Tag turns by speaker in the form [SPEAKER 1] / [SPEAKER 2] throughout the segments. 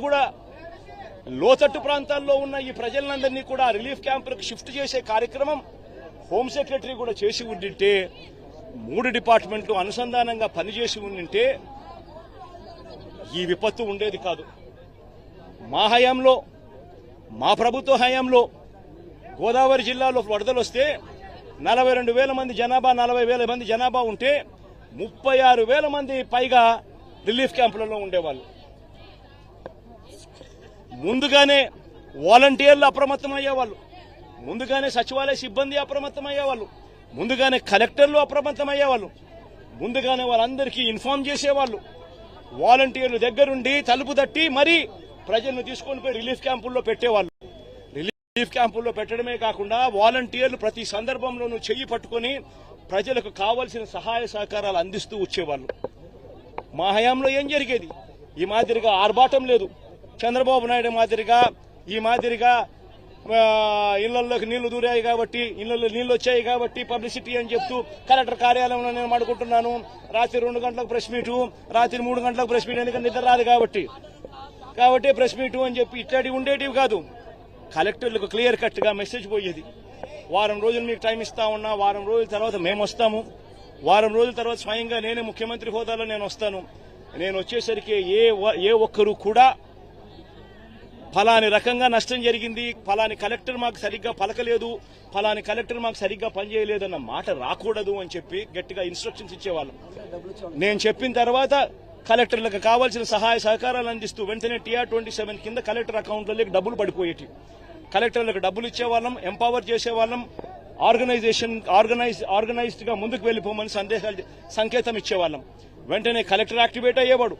[SPEAKER 1] కూడా లోతట్టు ప్రాంతాల్లో ఉన్న ఈ ప్రజలందరినీ కూడా రిలీఫ్ క్యాంపులకు షిఫ్ట్ చేసే కార్యక్రమం హోమ్ సెక్రటరీ కూడా చేసి ఉండింటే, 3 డిపార్ట్మెంట్లు అనుసంధానంగా పనిచేసి ఉండింటే ఈ విపత్తు ఉండేది కాదు. మా హయాంలో, మా ప్రభుత్వ హయాంలో గోదావరి జిల్లాలో వరదలు వస్తే 42,000 మంది జనాభా, 40,000 మంది జనాభా ఉంటే 36,000 మంది పైగా రిలీఫ్ క్యాంపులలో ఉండేవాళ్ళు. ముందుగానే వాలంటీర్లు అప్రమత్తమయ్యేవాళ్ళు, ముందుగానే సచివాలయ సిబ్బంది అప్రమత్తమయ్యేవాళ్ళు, ముందుగానే కలెక్టర్లు అప్రమత్తమయ్యేవాళ్ళు, ముందుగానే వాళ్ళందరికీ ఇన్ఫార్మ్ చేసేవాళ్ళు. వాలంటీర్లు దగ్గరుండి తలుపు తట్టి మరీ ప్రజలను తీసుకొని పోయి రిలీఫ్ క్యాంపుల్లో పెట్టేవాళ్ళు. రిలీఫ్ క్యాంపుల్లో పెట్టడమే కాకుండా వాలంటీర్లు ప్రతి సందర్భంలోనూ చెయ్యి పట్టుకొని ప్రజలకు కావలసిన సహాయ సహకారాలు అందిస్తూ వచ్చేవాళ్ళు. మా హయాంలో ఏం జరిగేది? ఈ మాదిరిగా ఆర్భాటం లేదు. చంద్రబాబు నాయుడు మాదిరిగా ఈ మాదిరిగా ఇళ్లలోకి నీళ్లు దూరాయి కాబట్టి, ఇళ్లలో నీళ్లు వచ్చాయి కాబట్టి పబ్లిసిటీ అని చెప్తూ కలెక్టర్ కార్యాలయంలో నేను మాడుకుంటున్నాను, రాత్రి 2 గంటలకు ప్రెస్ మీటు, రాత్రి 3 గంటలకు ప్రెస్ మీట్, ఎందుకంటే నిద్ర రాదు కాబట్టి ప్రెస్ మీటు అని చెప్పి ఇట్లాంటివి ఉండేటివి కాదు. కలెక్టర్లకు క్లియర్ కట్ గా మెసేజ్ పోయేది, వారం రోజులు మీకు టైం ఇస్తా ఉన్నా, వారం రోజుల తర్వాత మేము వస్తాము, వారం రోజుల తర్వాత స్వయంగా నేనే ముఖ్యమంత్రి హోదాలో నేను వస్తాను. నేను వచ్చేసరికి ఏ ఒక్కరు కూడా ఫలాని రకంగా నష్టం జరిగింది, ఫలాని కలెక్టర్ మాకు సరిగ్గా పలకలేదు, ఫలాని కలెక్టర్ మాకు సరిగ్గా పనిచేయలేదన్న మాట రాకూడదు అని చెప్పి గట్టిగా ఇన్స్ట్రక్షన్స్ ఇచ్చేవాళ్ళం. నేను చెప్పిన తర్వాత కలెక్టర్లకు కావాల్సిన సహాయ సహకారాలు అందిస్తూ వెంటనే TR-27 కింద కలెక్టర్ అకౌంట్లలోకి డబ్బులు పడిపోయేటి. కలెక్టర్లకు డబ్బులు ఇచ్చేవాళ్ళం, ఎంపవర్ చేసేవాళ్ళం, ఆర్గనైజ్డ్ గా ముందుకు వెళ్లిపోమని సంకేతం ఇచ్చేవాళ్ళం. వెంటనే కలెక్టర్ యాక్టివేట్ అయ్యేవాడు,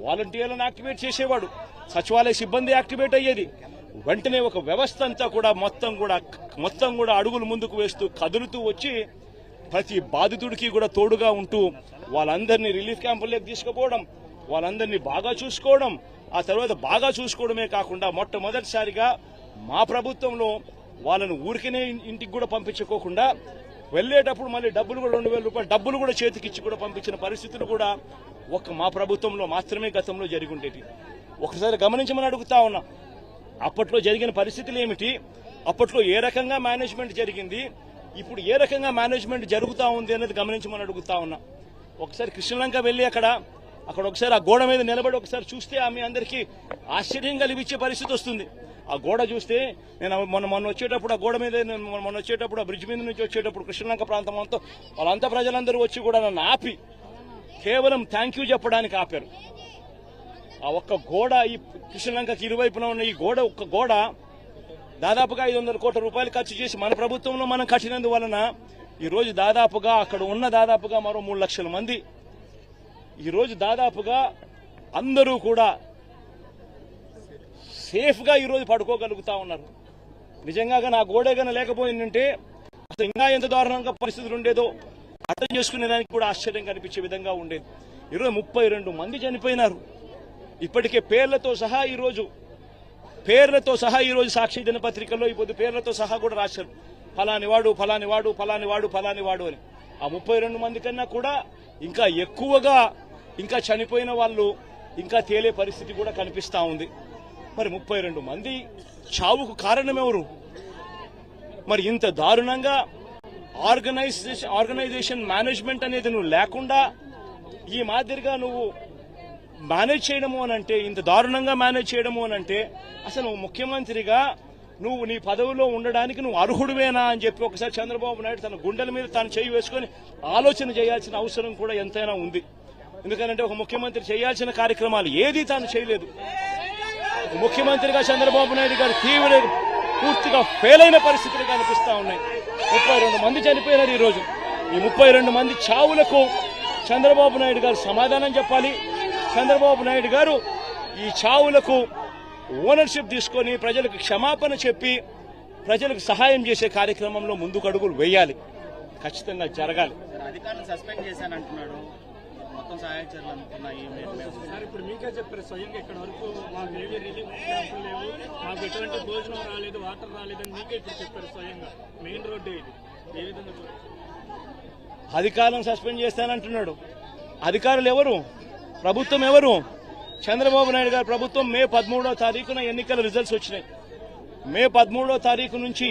[SPEAKER 1] వాలంటీర్లను యాక్టివేట్ చేసేవాడు, సచివాలయ సిబ్బంది యాక్టివేట్ అయ్యేది. వెంటనే ఒక వ్యవస్థ అంతా కూడా మొత్తం కూడా అడుగులు ముందుకు వేస్తూ కదులుతూ వచ్చి ప్రతి బాధితుడికి కూడా తోడుగా ఉంటూ వాళ్ళందరినీ రిలీఫ్ క్యాంపుల్లోకి తీసుకుపోవడం, వాళ్ళందరినీ బాగా చూసుకోవడం, ఆ తర్వాత బాగా చూసుకోవడమే కాకుండా మొట్టమొదటిసారిగా మా ప్రభుత్వంలో వాళ్ళను ఊరికనే ఇంటికి కూడా పంపించుకోకుండా వెళ్లేటప్పుడు మళ్ళీ డబ్బులు కూడా 2,000 రూపాయలు డబ్బులు కూడా చేతికిచ్చి కూడా పంపించిన పరిస్థితులు కూడా మా ప్రభుత్వంలో మాత్రమే గతంలో జరిగి ఉండేది. ఒకసారి గమనించమని అడుగుతా ఉన్నా, అప్పట్లో జరిగిన పరిస్థితులు ఏమిటి, అప్పట్లో ఏ రకంగా మేనేజ్మెంట్ జరిగింది, ఇప్పుడు ఏ రకంగా మేనేజ్మెంట్ జరుగుతా ఉంది అనేది గమనించమని అడుగుతా ఉన్నా. ఒకసారి కృష్ణలంక వెళ్లి అక్కడ ఒకసారి ఆ గోడ మీద నిలబడి ఒకసారి చూస్తే మీ అందరికీ ఆశ్చర్యం కలిగించే పరిస్థితి వస్తుంది. ఆ గోడ చూస్తే నేను మొన్న వచ్చేటప్పుడు ఆ గోడ మీద ఆ బ్రిడ్జ్ మీద నుంచి వచ్చేటప్పుడు కృష్ణలంక ప్రాంతం అంతా వాళ్ళంతా ప్రజలందరూ వచ్చి కూడా నన్ను ఆపి కేవలం థ్యాంక్ యూ చెప్పడానికి ఆపారు. ఆ ఒక్క గోడ, ఈ కృష్ణలంకకి ఇరువైపున ఉన్న ఈ ఒక్క గోడ దాదాపుగా 500 కోట్ల రూపాయలు ఖర్చు చేసి మన ప్రభుత్వంలో మనం కట్టినందువలన ఈరోజు దాదాపుగా అక్కడ ఉన్న దాదాపుగా మరో 3 లక్షల మంది ఈరోజు దాదాపుగా అందరూ కూడా సేఫ్ గా ఈరోజు పడుకోగలుగుతా ఉన్నారు. నిజంగా నా గోడే గన లేకపోయిందంటే అసలు ఇంకా ఎంత దారుణంగా పరిస్థితులు ఉండేదో అర్థం చేసుకునేదానికి కూడా ఆశ్చర్యం కనిపించే విధంగా ఉండేది. ఈరోజు 32 మంది చనిపోయినారు. ఇప్పటికే పేర్లతో సహా ఈరోజు సాక్షి దినపత్రికల్లో ఇప్పుడు పేర్లతో సహా కూడా రాశారు, ఫలానివాడు అని. ఆ 32 మంది కన్నా కూడా ఇంకా ఎక్కువగా ఇంకా చనిపోయిన వాళ్ళు ఇంకా తేలే పరిస్థితి కూడా కనిపిస్తా ఉంది. మరి 32 మంది చావుకు కారణం ఎవరు? మరి ఇంత దారుణంగా ఆర్గనైజేషన్ మేనేజ్మెంట్ అనేది నువ్వు లేకుండా ఈ మాదిరిగా నువ్వు మేనేజ్ చేయడము అనంటే, ఇంత దారుణంగా మేనేజ్ చేయడము అనంటే అసలు ముఖ్యమంత్రిగా నువ్వు నీ పదవిలో ఉండడానికి నువ్వు అర్హుడివేనా అని చెప్పి ఒకసారి చంద్రబాబు నాయుడు తన గుండెల మీద తాను చేయి వేసుకొని ఆలోచన చేయాల్సిన అవసరం కూడా ఎంతైనా ఉంది. ఎందుకంటే ఒక ముఖ్యమంత్రి చేయాల్సిన కార్యక్రమాలు ఏదీ తాను చేయలేదు. ముఖ్యమంత్రిగా చంద్రబాబు నాయుడు గారు పూర్తిగా ఫెయిల్ అయిన పరిస్థితులు కనిపిస్తా ఉన్నాయి. 32 మంది చనిపోయినారు. ఈరోజు ఈ 32 మంది చావులకు చంద్రబాబు నాయుడు గారు సమాధానం చెప్పాలి. చంద్రబాబు నాయుడు గారు ఈ చావులకు ఓనర్షిప్ తీసుకొని ప్రజలకు క్షమాపణ చెప్పి ప్రజలకు సహాయం చేసే కార్యక్రమంలో ముందుకు అడుగులు వేయాలి. ఖచ్చితంగా జరగాలి.
[SPEAKER 2] అధికారులను సస్పెండ్ చేశానంటున్నాడు, మొత్తం సహాయ చర్యలు అనుకున్నాయి.
[SPEAKER 3] ఇప్పుడు మీకే చెప్పారు స్వయంగా ఇక్కడ వరకు మాకు ఏవి రిలీఫ్ క్యాంపులు లేవు, మాకు ఎటువంటి భోజనం రాలేదు, వాటర్ రాలేదని మీకే ఇప్పుడు చెప్పారు స్వయంగా. మెయిన్ రోడ్డు ఇది ఏ విధంగా
[SPEAKER 1] అధికారులను సస్పెండ్ చేస్తానంటున్నాడు. అధికారులు ఎవరు? ప్రభుత్వం ఎవరు? చంద్రబాబు నాయుడు గారి ప్రభుత్వం మే 13వ తారీఖున ఎన్నికల రిజల్ట్స్ వచ్చినాయి. మే 13వ తారీఖు నుంచి